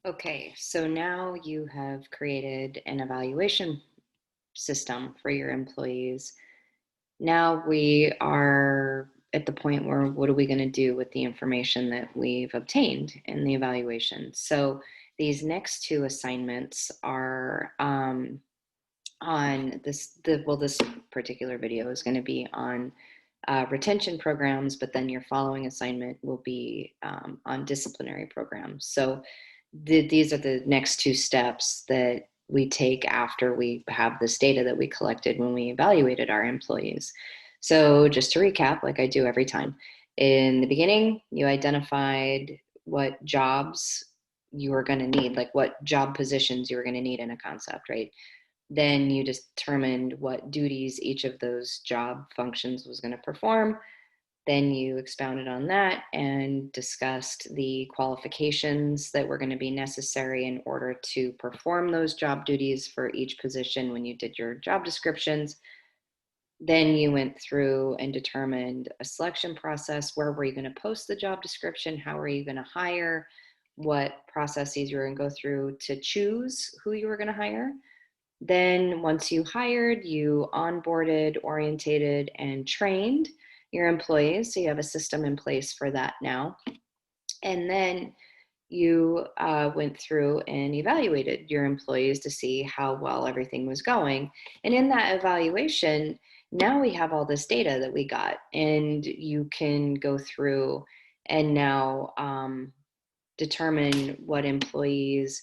Okay, so now you have created an evaluation system for your employees. Now we are at the point where what are we going to do with the information that we've obtained in the evaluation? So these next two assignments are on this particular video is going to be on retention programs, but then your following assignment will be on disciplinary programs. So these are the next two steps that we take after we have this data that we collected when we evaluated our employees. So just to recap, like I do every time, in the beginning, you identified what jobs you were going to need, like what job positions you were going to need in a concept, right? Then you determined what duties each of those job functions was going to perform. Then you expounded on that and discussed the qualifications that were going to be necessary in order to perform those job duties for each position when you did your job descriptions. Then you went through and determined a selection process. Where were you going to post the job description? How are you going to hire? What processes you were going to go through to choose who you were going to hire? Then once you hired, you onboarded, orientated, and trained your employees. So you have a system in place for that now. And then you went through and evaluated your employees to see how well everything was going. And in that evaluation, now we have all this data that we got, and you can go through and now determine what employees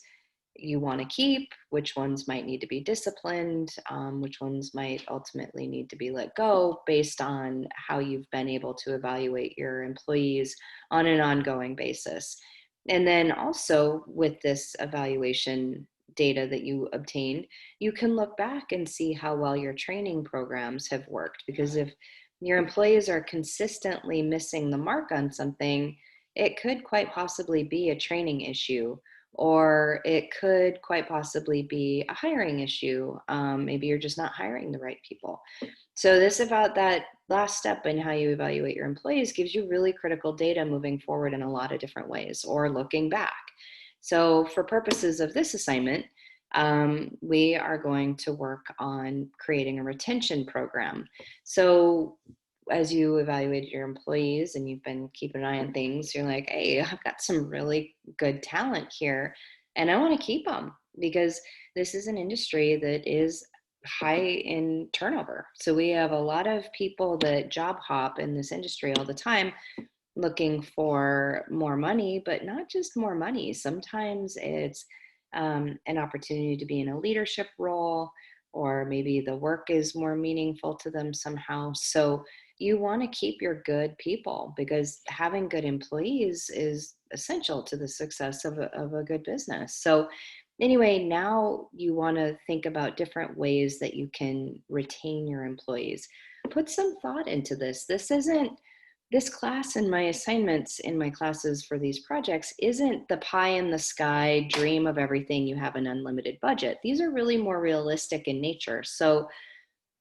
you want to keep, which ones might need to be disciplined, which ones might ultimately need to be let go based on how you've been able to evaluate your employees on an ongoing basis. And then also with this evaluation data that you obtained, you can look back and see how well your training programs have worked. Because if your employees are consistently missing the mark on something, it could quite possibly be a training issue, or it could quite possibly be a hiring issue. Maybe you're just not hiring the right people. So this about that last step in how you evaluate your employees gives you really critical data moving forward in a lot of different ways or looking back. So for purposes of this assignment, we are going to work on creating a retention program. So as you evaluated your employees and you've been keeping an eye on things, you're like, hey, I've got some really good talent here and I want to keep them because this is an industry that is high in turnover. So we have a lot of people that job hop in this industry all the time looking for more money, but not just more money. Sometimes it's an opportunity to be in a leadership role, or maybe the work is more meaningful to them somehow. So you want to keep your good people because having good employees is essential to the success of a good business. So anyway, now you want to think about different ways that you can retain your employees. Put some thought into this. This class and my assignments in my classes for these projects isn't the pie in the sky dream of everything, you have an unlimited budget. These are really more realistic in nature. So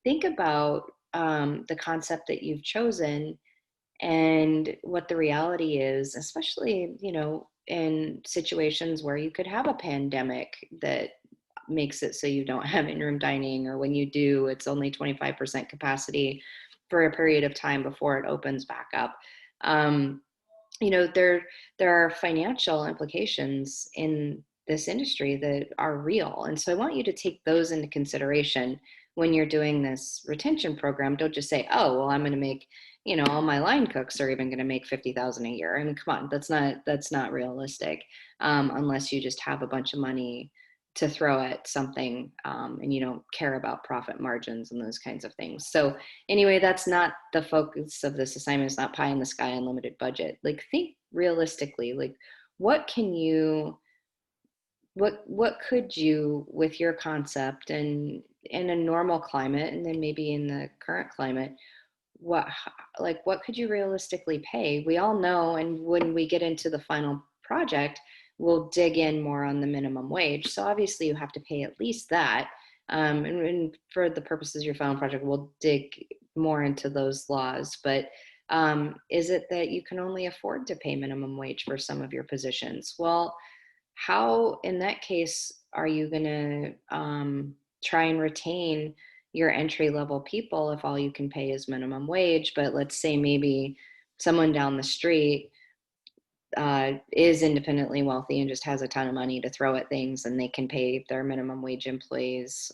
think about the concept that you've chosen and what the reality is, especially, in situations where you could have a pandemic that makes it so you don't have in-room dining, or when you do, it's only 25% capacity for a period of time before it opens back up. Um, there are financial implications in this industry that are real, and so I want you to take those into consideration when you're doing this retention program. Don't just say, oh well, I'm going to make, all my line cooks are even going to make 50,000 a year. I mean, come on, that's not realistic, unless you just have a bunch of money to throw at something, and you don't care about profit margins and those kinds of things. So anyway, that's not the focus of this assignment. It's not pie in the sky, unlimited budget. Like, think realistically, like what can you, what could you, with your concept and in a normal climate, and then maybe in the current climate, what, like what could you realistically pay? We all know, and when we get into the final project, we'll dig in more on the minimum wage. So obviously you have to pay at least that. And for the purposes of your final project, we'll dig more into those laws. But is it that you can only afford to pay minimum wage for some of your positions? Well, how, in that case, are you going to try and retain your entry level people if all you can pay is minimum wage? But let's say maybe someone down the street is independently wealthy and just has a ton of money to throw at things, and they can pay their minimum wage employees,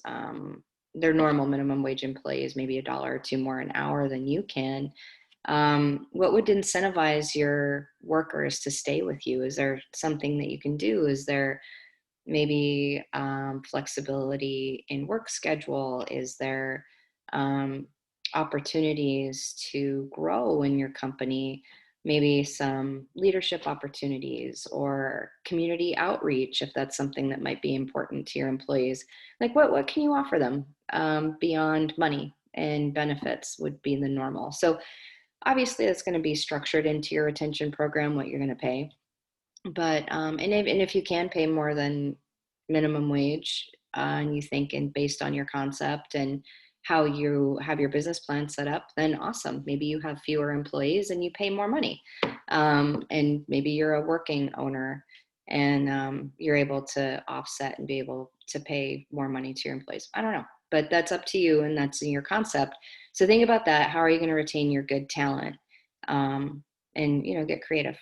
their normal minimum wage employees, maybe $1 or $2 more an hour than you can. What would incentivize your workers to stay with you? Is there something that you can do? Is there maybe flexibility in work schedule? Is there um, opportunities to grow in your company? Maybe some leadership opportunities or community outreach, if that's something that might be important to your employees. Like what can you offer them beyond money? And benefits would be the normal. So obviously that's going to be structured into your retention program, what you're going to pay. But and if you can pay more than minimum wage, and you think, and based on your concept and how you have your business plan set up, then awesome. Maybe you have fewer employees and you pay more money, and maybe you're a working owner, and you're able to offset and be able to pay more money to your employees. I don't know, but that's up to you, and that's in your concept. So think about that. How are you going to retain your good talent, um, and get creative?